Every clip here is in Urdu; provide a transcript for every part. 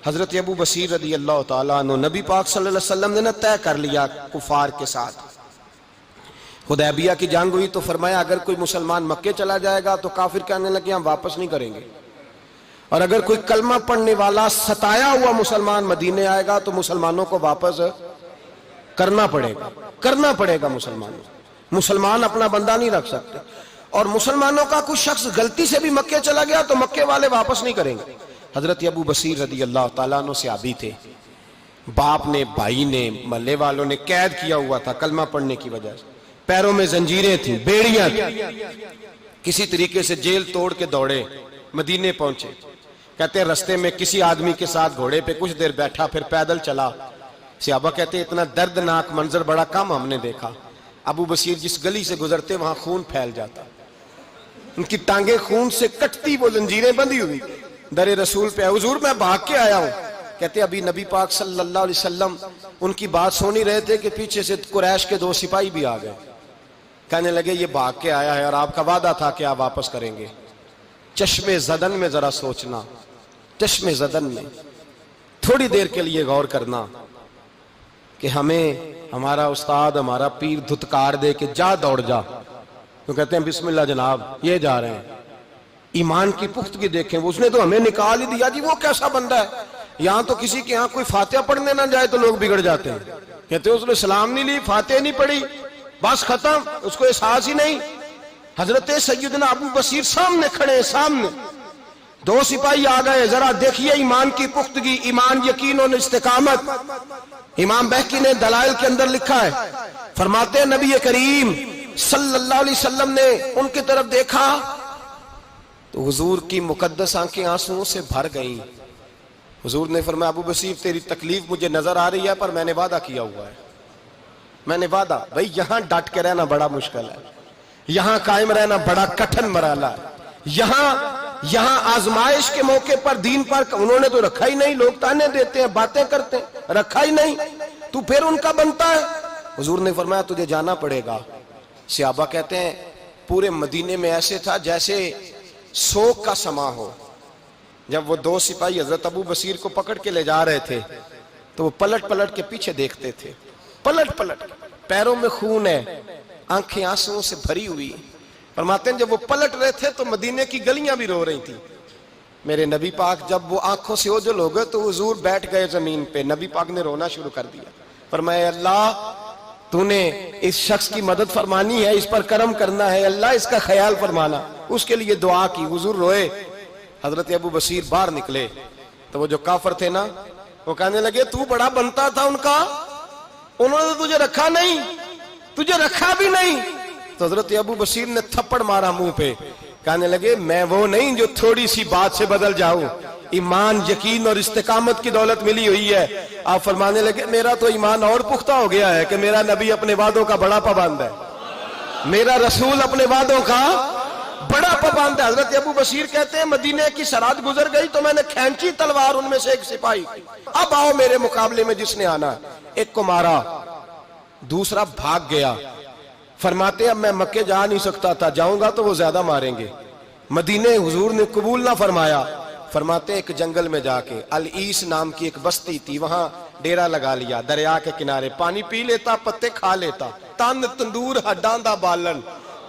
حضرت ابو بصیر رضی اللہ تعالیٰ عنہ نبی پاک صلی اللہ علیہ وسلم نے نہ طے کر لیا کفار کے ساتھ. حدیبیہ کی جنگ ہوئی تو فرمایا اگر کوئی مسلمان مکے چلا جائے گا تو کافر کہنے لگے ہم واپس نہیں کریں گے، اور اگر کوئی کلمہ پڑھنے والا ستایا ہوا مسلمان مدینے آئے گا تو مسلمانوں کو واپس کرنا پڑے گا. مسلمان اپنا بندہ نہیں رکھ سکتے، اور مسلمانوں کا کوئی شخص غلطی سے بھی مکے چلا گیا تو مکے والے واپس نہیں کریں گے. حضرت ابو بصیر رضی اللہ تعالیٰ عنہ صحابی تھے، باپ نے بھائی نے محلے والوں نے قید کیا ہوا تھا کلمہ پڑھنے کی وجہ سے، پیروں میں زنجیریں تھیں، بیڑیاں تھیں، کسی طریقے سے جیل توڑ کے دوڑے مدینے پہنچے. کہتے ہیں رستے میں کسی آدمی کے ساتھ گھوڑے پہ کچھ دیر بیٹھا پھر پیدل چلا. صحابہ کہتے ہیں اتنا دردناک منظر بڑا کم ہم نے دیکھا. ابو بصیر جس گلی سے گزرتے وہاں خون پھیل جاتا، ان کی ٹانگیں خون سے کٹتی، وہ زنجیریں بندھی ہوئی در رسول پہ. حضور میں بھاگ کے آیا ہوں. کہتے ابھی نبی پاک صلی اللہ علیہ وسلم ان کی بات سن ہی رہے تھے کہ پیچھے سے قریش کے 2 سپاہی بھی آ گئے. کہنے لگے یہ بھاگ کے آیا ہے اور آپ کا وعدہ تھا کہ آپ واپس کریں گے. چشم زدن میں ذرا سوچنا، چشم زدن میں تھوڑی دیر کے لیے غور کرنا کہ ہمیں ہمارا استاد ہمارا پیر دھتکار دے کہ جا دوڑ جا، تو کہتے ہیں بسم اللہ جناب یہ جا رہے ہیں. ایمان کی پختگی دیکھیں، اس نے تو ہمیں نکال ہی دیا جی، وہ کیسا بندہ ہے. یہاں تو کسی کے یہاں کوئی فاتحہ پڑھنے نہ جائے تو لوگ بگڑ جاتے ہیں. کہتے ہیں اس نے سلام نہیں لی، فاتحہ نہیں پڑھی، بس ختم، اس کو احساس ہی نہیں. حضرت سیدنا ابو بصیر سامنے کھڑے، سامنے 2 سپاہی آ گئے. ذرا دیکھیے ایمان کی پختگی، ایمان، یقین اور استقامت. امام بہقی نے دلائل کے اندر لکھا ہے، فرماتے ہیں نبی کریم صلی اللہ علیہ وسلم نے ان کی طرف دیکھا تو حضور کی مقدس آنکھیں آنسوؤں سے بھر گئیں. حضور نے فرمایا ابو بصیر تیری تکلیف مجھے نظر آ رہی ہے پر میں نے وعدہ کیا ہوا ہے، میں نے وعدہ. بھئی یہاں ڈٹ کے رہنا بڑا مشکل ہے، یہاں قائم رہنا بڑا کٹھن مرحلہ ہے. یہاں آزمائش کے موقع پر دین پر انہوں نے تو رکھا ہی نہیں. لوگ تانے دیتے ہیں، باتیں کرتے ہیں، رکھا ہی نہیں، تو پھر ان کا بنتا ہے. حضور نے فرمایا تجھے جانا پڑے گا. صحابہ کہتے ہیں پورے مدینے میں ایسے تھا جیسے سوگ کا سما ہو. جب وہ 2 سپاہی حضرت ابو بصیر کو پکڑ کے لے جا رہے تھے تو وہ پلٹ پلٹ کے پیچھے دیکھتے تھے، پلٹ پلٹ، پیروں میں خون ہے، آنکھیں آنسوؤں سے بھری ہوئی. فرماتے ہیں جب وہ پلٹ رہے تھے تو مدینے کی گلیاں بھی رو رہی تھیں. میرے نبی پاک جب وہ آنکھوں سے اوجھل ہو گئے تو حضور بیٹھ گئے زمین پہ. نبی پاک نے رونا شروع کر دیا. فرمایا اللہ تو نے اس شخص کی مدد فرمانی ہے، اس پر کرم کرنا ہے، اللہ اس کا خیال فرمانا. اس کے لیے دعا کی، حضور روئے. حضرت ابو بصیر باہر نکلے تو وہ جو کافر تھے نا وہ کہنے لگے تو بڑا بنتا تھا ان کا، انہوں نے تجھے رکھا نہیں، تجھے رکھا بھی نہیں. تو حضرت ابو بصیر نے تھپڑ مارا منہ پہ. کہنے لگے میں وہ نہیں جو تھوڑی سی بات سے بدل جاؤں، ایمان، یقین اور استقامت کی دولت ملی ہوئی ہے. آپ فرمانے لگے میرا تو ایمان اور پختہ ہو گیا ہے کہ میرا نبی اپنے وعدوں کا بڑا پابند ہے، میرا رسول اپنے وعدوں کا بڑا پابند ہے. حضرت ابو بصیر کہتے ہیں مدینے کی سرحد گزر گئی تو میں نے کھینچی تلوار ان میں سے ایک سپاہی، اب آؤ میرے مقابلے میں جس نے آنا ہے. ایک کو مارا، دوسرا بھاگ گیا. فرماتے اب میں مکے جا نہیں سکتا تھا، جاؤں گا تو وہ زیادہ ماریں گے. مدینے حضور نے قبول نہ فرمایا. فرماتے ایک جنگل میں جا کے العیس نام کی ایک بستی تھی، وہاں ڈیرا لگا لیا، دریا کے کنارے، پانی پی لیتا، پتے کھا لیتا، تن تندور ہڈاں دا بالن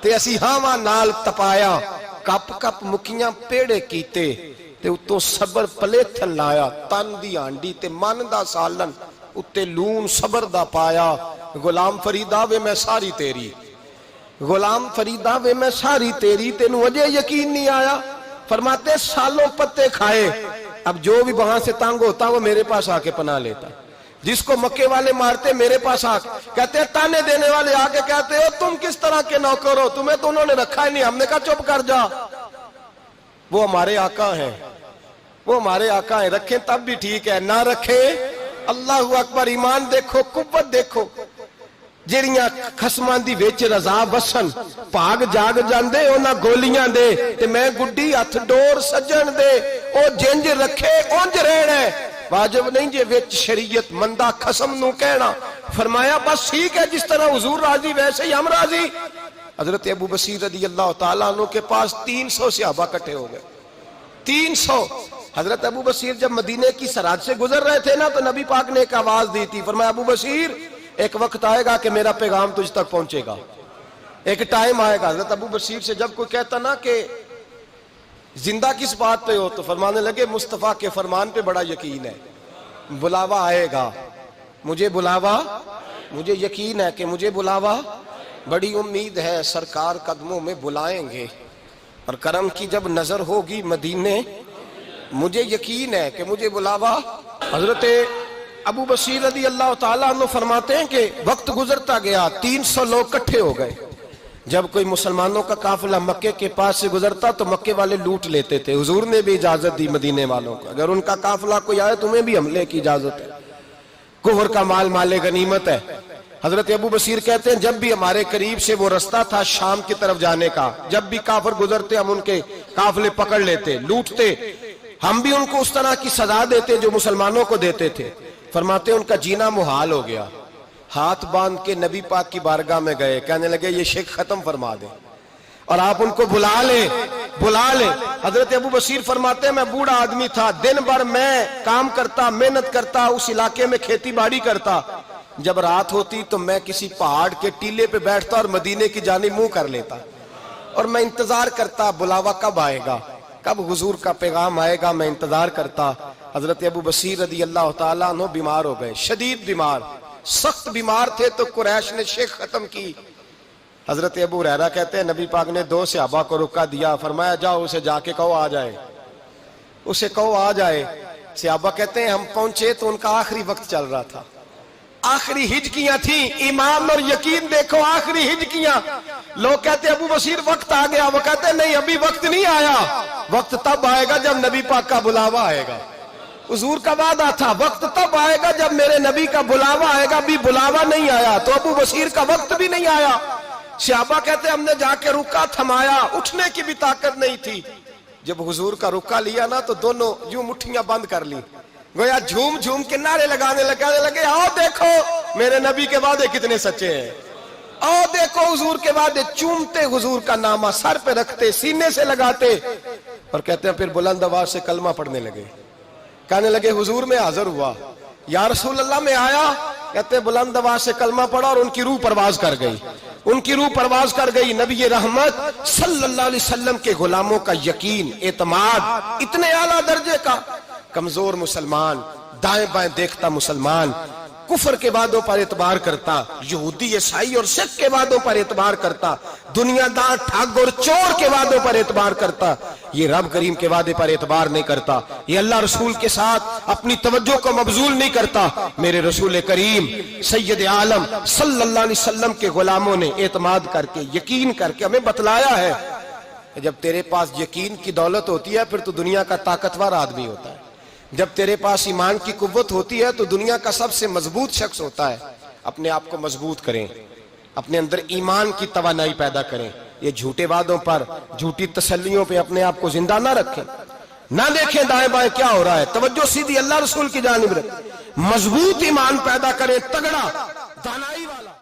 تے اسی ہاواں نال تپایا، کپ کپ مکیاں پیڑے کیتے تے اتوں صبر پلیتھن لایا، تن دی ہانڈی تے من دا سالن اتے لون صبر دا پایا. غلام فریدا وے میں ساری تیری، غلام فریدا وے میں ساری تیری، تینوں اجے یقین نہیں آیا. فرماتے سالوں پتے کھائے، اب جو بھی وہاں سے تنگ ہوتا وہ میرے پاس آ کے پناہ لیتا. جس کو مکے والے مارتے میرے پاس آ کہتے ہیں، تانے دینے والے آ کے کہتے ہو تم کس طرح کے نوکر ہو، تمہیں تو انہوں نے رکھا ہی نہیں. ہم نے کہا چپ کر جا، وہ ہمارے آقا ہیں، وہ ہمارے آقا ہیں، رکھیں تب بھی ٹھیک ہے، نہ رکھیں اللہ اکبر. ایمان دیکھو، قوت دیکھو. جیڑیاں خسماں دی وچ رضا وسن پاگ جاگ جاندے اونا گولیاں دے تے میں گڈی ہتھ ڈور سجن دے، او جنج رکھے اونج رہنا ہے. واجب نہیں جے وچ شریعت مندہ خسم نو کہنا. فرمایا بس ٹھیک ہے، جس طرح حضور راضی ویسے ہی ہم راضی. حضرت ابو بصیر رضی اللہ تعالیٰ عنہ کے پاس 300 صحابہ کٹھے ہو گئے. 300 حضرت ابو بصیر جب مدینے کی سرحد سے گزر رہے تھے نا تو نبی پاک نے ایک آواز دی تھی، فرمایا ابو بصیر ایک وقت آئے گا کہ میرا پیغام تجھ تک پہنچے گا، ایک ٹائم آئے گا۔ حضرت ابو بصیر سے جب کوئی کہتا نا کہ زندہ کس بات پہ ہو تو فرمانے لگے مصطفیٰ کے فرمان پہ بڑا یقین ہے، بلاوا آئے گا، مجھے بلاوا، مجھے یقین ہے کہ مجھے بلاوا، بڑی امید ہے سرکار قدموں میں بلائیں گے اور کرم کی جب نظر ہوگی مدینے، مجھے یقین ہے کہ مجھے بلاوا۔ حضرت ابو بصیر رضی اللہ تعالیٰ عنہ فرماتے ہیں کہ وقت گزرتا گیا، 300 لوگ کٹھے ہو گئے۔ جب کوئی مسلمانوں کا قافلہ مکے کے پاس سے گزرتا تو مکے والے لوٹ لیتے تھے۔ حضور نے بھی اجازت دی مدینے والوں کو، اگر ان کا قافلہ کوئی آئے تمہیں بھی حملے کی اجازت ہے، کفر کا مال مال غنیمت ہے۔ حضرت ابو بصیر کہتے ہیں جب بھی ہمارے قریب سے وہ رستہ تھا شام کی طرف جانے کا، جب بھی کافر گزرتے ہم ان کے قافلے پکڑ لیتے، لوٹتے، ہم بھی ان کو اس طرح کی سزا دیتے جو مسلمانوں کو دیتے تھے۔ فرماتے ہیں ان کا جینا محال ہو گیا، ہاتھ باندھ کے نبی پاک کی بارگاہ میں گئے، کہنے لگے یہ شرک ختم فرما دیں اور آپ ان کو بلا لیں، بلا لیں۔ حضرت ابو بصیر فرماتے ہیں میں بوڑھا آدمی تھا، دن بھر میں کام کرتا، محنت کرتا، اس علاقے میں کھیتی باڑی کرتا، جب رات ہوتی تو میں کسی پہاڑ کے ٹیلے پہ بیٹھتا اور مدینے کی جانب منہ کر لیتا اور میں انتظار کرتا بلاوا کب آئے گا، کب حضور کا پیغام آئے گا، میں انتظار کرتا۔ حضرت ابو بصیر رضی اللہ تعالیٰ عنہ بیمار ہو گئے، شدید بیمار، سخت بیمار تھے تو قریش نے شیخ ختم کی۔ حضرت ابو ہریرہ کہتے ہیں نبی پاک نے 2 صحابہ کو رکا دیا، فرمایا جاؤ اسے جا کے کہو آ جائے، اسے کہو آ جائے۔ صحابہ کہتے ہیں ہم پہنچے تو ان کا آخری وقت چل رہا تھا، آخری ہجکیاں تھیں، ایمان اور یقین دیکھو، آخری ہجکیاں۔ لوگ کہتے ابو بصیر وقت آ گیا، وہ کہتے ہیں نہیں ابھی وقت نہیں آیا، وقت تب آئے گا جب نبی پاک کا بلاوا آئے گا۔ حضور کا وعدہ تھا وقت تب آئے گا جب میرے نبی کا بلاوا آئے گا، ابھی بلاوا نہیں آیا تو ابو بصیر کا وقت بھی نہیں آیا۔ صحابہ کہتے ہم نے جا کے رکا، تھمایا، اٹھنے کی بھی طاقت نہیں تھی۔ جب حضور کا رکا لیا نا تو دونوں یوں مٹھیاں بند کر لی، گویا جھوم جھوم کے نعرے لگانے لگے آؤ دیکھو میرے نبی کے وعدے کتنے سچے ہیں، آؤ دیکھو حضور کے وعدے، چومتے حضور کا نامہ، سر پہ رکھتے، سینے سے لگاتے اور کہتے ہیں پھر بلند آواز سے کلمہ پڑھنے لگے، کہنے لگے حضور میں حاضر ہوا، یا رسول اللہ میں آیا، کہتے بلند آواز سے کلمہ پڑھا اور ان کی روح پرواز کر گئی، ان کی روح پرواز کر گئی۔ نبی رحمت صلی اللہ علیہ وسلم کے غلاموں کا یقین، اعتماد اتنے اعلیٰ درجے کا، کمزور مسلمان، دائیں بائیں دیکھتا مسلمان، کفر کے وعدوں پر اعتبار کرتا، یہودی عیسائی اور سکھ کے وعدوں پر اعتبار کرتا، دنیا دار ٹھگ اور چور کے وعدوں پر اعتبار کرتا، یہ رب کریم کے وعدے پر اعتبار نہیں کرتا، یہ اللہ رسول کے ساتھ اپنی توجہ کو مبذول نہیں کرتا۔ میرے رسول کریم سید عالم صلی اللہ علیہ وسلم کے غلاموں نے اعتماد کر کے، یقین کر کے ہمیں بتلایا ہے جب تیرے پاس یقین کی دولت ہوتی ہے پھر تو دنیا کا طاقتور آدمی ہوتا ہے، جب تیرے پاس ایمان کی قوت ہوتی ہے تو دنیا کا سب سے مضبوط شخص ہوتا ہے۔ اپنے آپ کو مضبوط کریں، اپنے اندر ایمان کی توانائی پیدا کریں، یہ جھوٹے وعدوں پر، جھوٹی تسلیوں پہ اپنے آپ کو زندہ نہ رکھیں، نہ دیکھیں دائیں بائیں کیا ہو رہا ہے، توجہ سیدھی اللہ رسول کی جانب رکھیں، مضبوط ایمان پیدا کریں، تگڑا دانائی والا۔